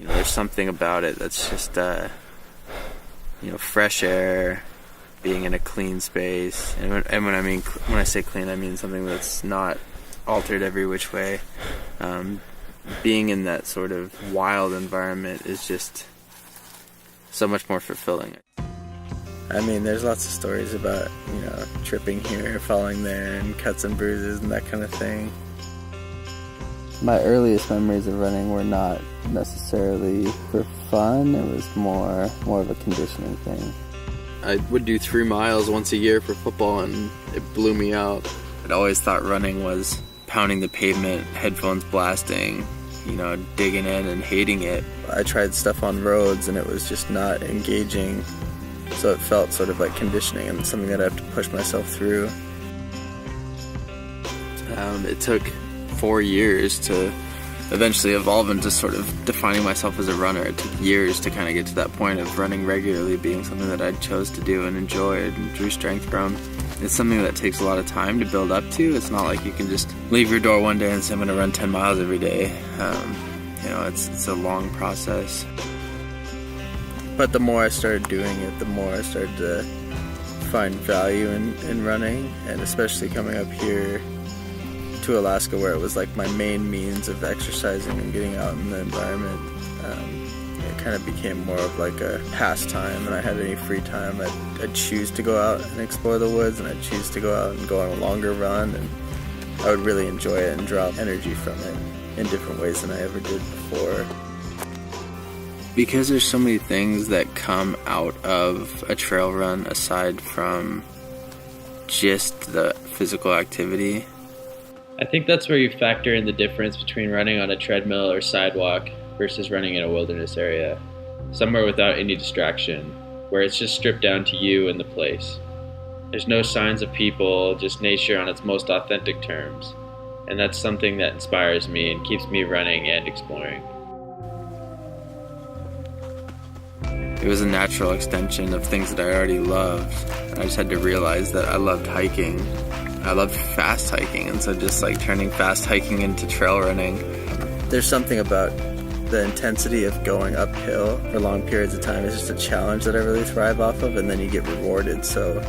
there's something about it that's just, fresh air, being in a clean space. And when I say clean, I mean something that's not altered every which way. Being in that sort of wild environment is just so much more fulfilling. I mean, there's lots of stories about, tripping here, falling there, and cuts and bruises and that kind of thing. My earliest memories of running were not necessarily for fun. It was more of a conditioning thing. I would do 3 miles once a year for football, and it blew me out. I'd always thought running was pounding the pavement, headphones blasting, digging in and hating it. I tried stuff on roads, and it was just not engaging. So it felt sort of like conditioning and something that I have to push myself through. It took 4 years to eventually evolve into sort of defining myself as a runner. It took years to kind of get to that point of running regularly being something that I chose to do and enjoyed and drew strength from. It's something that takes a lot of time to build up to. It's not like you can just leave your door one day and say, I'm going to run 10 miles every day. It's a long process. But the more I started doing it, the more I started to find value in running, and especially coming up here to Alaska, where it was like my main means of exercising and getting out in the environment. It kind of became more of like a pastime, and I had any free time, I'd choose to go out and explore the woods, and I'd choose to go out and go on a longer run, and I would really enjoy it and draw energy from it in different ways than I ever did before. Because there's so many things that come out of a trail run aside from just the physical activity. I think that's where you factor in the difference between running on a treadmill or sidewalk versus running in a wilderness area, somewhere without any distraction, where it's just stripped down to you and the place. There's no signs of people, just nature on its most authentic terms, and that's something that inspires me and keeps me running and exploring. It was a natural extension of things that I already loved. I just had to realize that I loved hiking. I loved fast hiking, and so just like turning fast hiking into trail running. There's something about the intensity of going uphill for long periods of time. It's just a challenge that I really thrive off of, and then you get rewarded so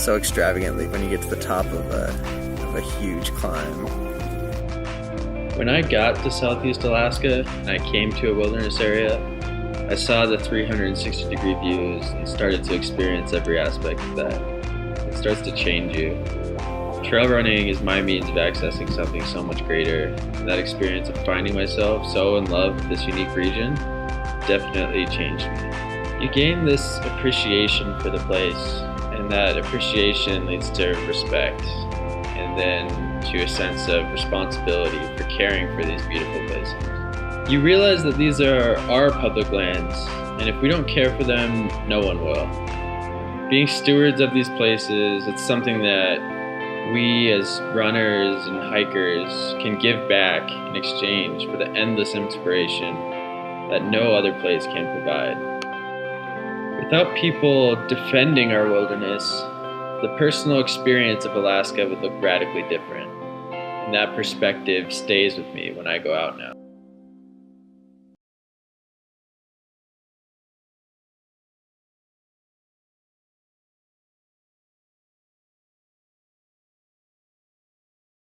extravagantly when you get to the top of a huge climb. When I got to Southeast Alaska and I came to a wilderness area, I saw the 360-degree views and started to experience every aspect of that. It starts to change you. Trail running is my means of accessing something so much greater. And that experience of finding myself so in love with this unique region definitely changed me. You gain this appreciation for the place, and that appreciation leads to respect, and then to a sense of responsibility for caring for these beautiful places. You realize that these are our public lands, and if we don't care for them, no one will. Being stewards of these places, it's something that we as runners and hikers can give back in exchange for the endless inspiration that no other place can provide. Without people defending our wilderness, the personal experience of Alaska would look radically different, and that perspective stays with me when I go out now.